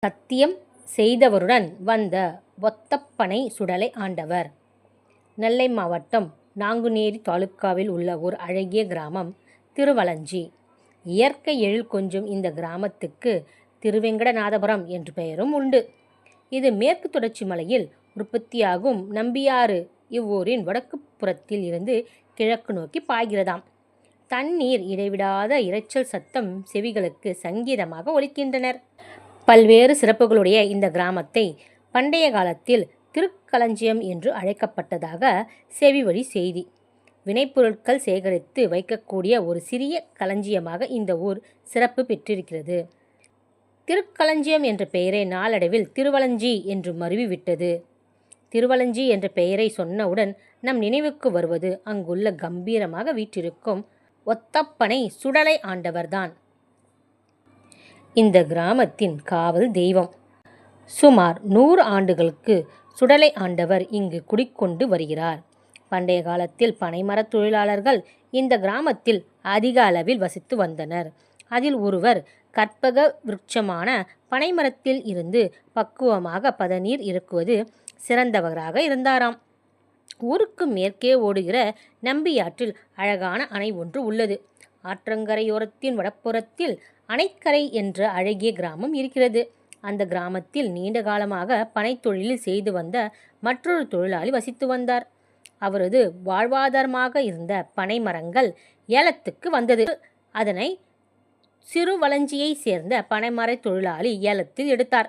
சத்தியம் செய்தவருடன் வந்த ஒத்தப்பனை சுடலை ஆண்டவர். நெல்லை மாவட்டம் நாங்குநேரி தாலுக்காவில் உள்ள ஒரு அழகிய கிராமம் திருவலஞ்சி. இயற்கை எழில் கொஞ்சும் இந்த கிராமத்துக்கு திருவெங்கடநாதபுரம் என்று பெயரும் உண்டு. இது மேற்கு தொடர்ச்சி மலையில் உற்பத்தியாகும் நம்பியாறு இவ்வூரின் வடக்கு புறத்தில் இருந்து கிழக்கு நோக்கி பாய்கிறதாம். தண்ணீர் இடைவிடாத இரைச்சல் சத்தம் செவிகளுக்கு சங்கீதமாக ஒலிக்கின்றனர். பல்வேறு சிறப்புகளுடைய இந்த கிராமத்தை பண்டைய காலத்தில் திருக்களஞ்சியம் என்று அழைக்கப்பட்டதாக செவிவழி செய்தி. வினைப்பொருட்கள் சேகரித்து வைக்கக்கூடிய ஒரு சிறிய களஞ்சியமாக இந்த ஊர் சிறப்பு பெற்றிருக்கிறது. திருக்களஞ்சியம் என்ற பெயரை நாளடைவில் திருவலஞ்சி என்று மருவிவிட்டது. திருவலஞ்சி என்ற பெயரை சொன்னவுடன் நம் நினைவுக்கு வருவது அங்குள்ள கம்பீரமாக வீற்றிருக்கும் ஒத்தப்பனை சுடலை ஆண்டவர்தான். இந்த கிராமத்தின் காவல் தெய்வம். சுமார் 100 ஆண்டுகளுக்கு சுடலை ஆண்டவர் இங்கு குடிக்கொண்டு வருகிறார். பண்டைய காலத்தில் பனைமரத் தொழிலாளர்கள் இந்த கிராமத்தில் அதிக அளவில் வசித்து வந்தனர். அதில் ஒருவர் கற்பக விருட்சமான பனைமரத்தில் இருந்து பக்குவமாக பதநீர் இறக்குவது சிறந்தவராக இருந்தாராம். ஊருக்கு மேற்கே ஓடுகிற நம்பியாற்றில் அழகான அணை ஒன்று உள்ளது. ஆற்றங்கரையோரத்தின் வடப்புறத்தில் அணைக்கரை என்ற அழகிய கிராமம் இருக்கிறது. அந்த கிராமத்தில் நீண்ட காலமாக பனைத்தொழிலில் செய்து வந்த மற்றொரு தொழிலாளி வசித்து வந்தார். அவரது வாழ்வாதாரமாக இருந்த பனை மரங்கள் ஏலத்துக்கு வந்தது. அதனை சிறுவலஞ்சியை சேர்ந்த பனைமர தொழிலாளி ஏலத்தில் எடுத்தார்.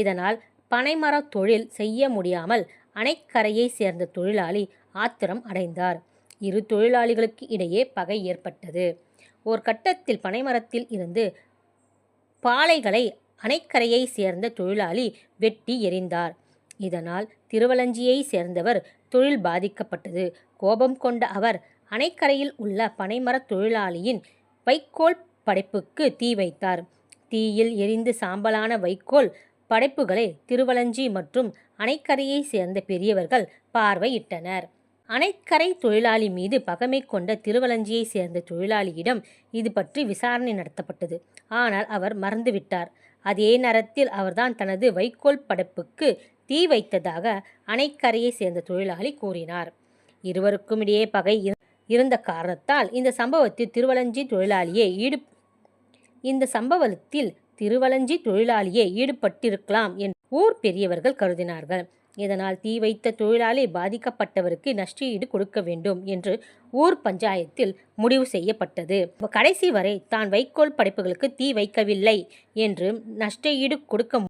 இதனால் பனைமர தொழில் செய்ய முடியாமல் அணைக்கரையை சேர்ந்த தொழிலாளி ஆத்திரம் அடைந்தார். இரு தொழிலாளிகளுக்கு இடையே பகை ஏற்பட்டது. ஒரு கட்டத்தில் பனைமரத்தில் இருந்து பாளைகளை அணைக்கரையை சேர்ந்த தொழிலாளி வெட்டி எறிந்தார். இதனால் திருவலஞ்சியை சேர்ந்தவர் தொழில் பாதிக்கப்பட்டது. கோபம் கொண்ட அவர் அணைக்கரையில் உள்ள பனைமர தொழிலாளியின் வைக்கோல் படைப்புக்கு தீ வைத்தார். தீயில் எரிந்து சாம்பலான வைக்கோல் படைப்புகளை திருவலஞ்சி மற்றும் அணைக்கரையை சேர்ந்த பெரியவர்கள் பார்வையிட்டனர். அணைக்கரை தொழிலாளி மீது பகைமை கொண்ட திருவலஞ்சியை சேர்ந்த தொழிலாளியிடம் இது பற்றி விசாரணை நடத்தப்பட்டது. ஆனால் அவர் மறந்துவிட்டார். அதே நேரத்தில் அவர்தான் தனது வைக்கோல் படைப்புக்கு தீ வைத்ததாக அணைக்கரையை சேர்ந்த தொழிலாளி கூறினார். இருவருக்கும் இடையே பகை இருந்த காரணத்தால் இந்த சம்பவத்தில் திருவலஞ்சி தொழிலாளியே ஈடுபட்டிருக்கலாம் என்று ஊர் பெரியவர்கள் கருதினார்கள். இதனால் தீ வைத்த தொழிலாளி பாதிக்கப்பட்டவருக்கு நஷ்டஈடு கொடுக்க வேண்டும் என்று ஊர் பஞ்சாயத்தில் முடிவு செய்யப்பட்டது. கடைசி வரை தான் வைக்கோல் படைப்புகளுக்கு தீ வைக்கவில்லை என்று நஷ்டஈடு கொடுக்க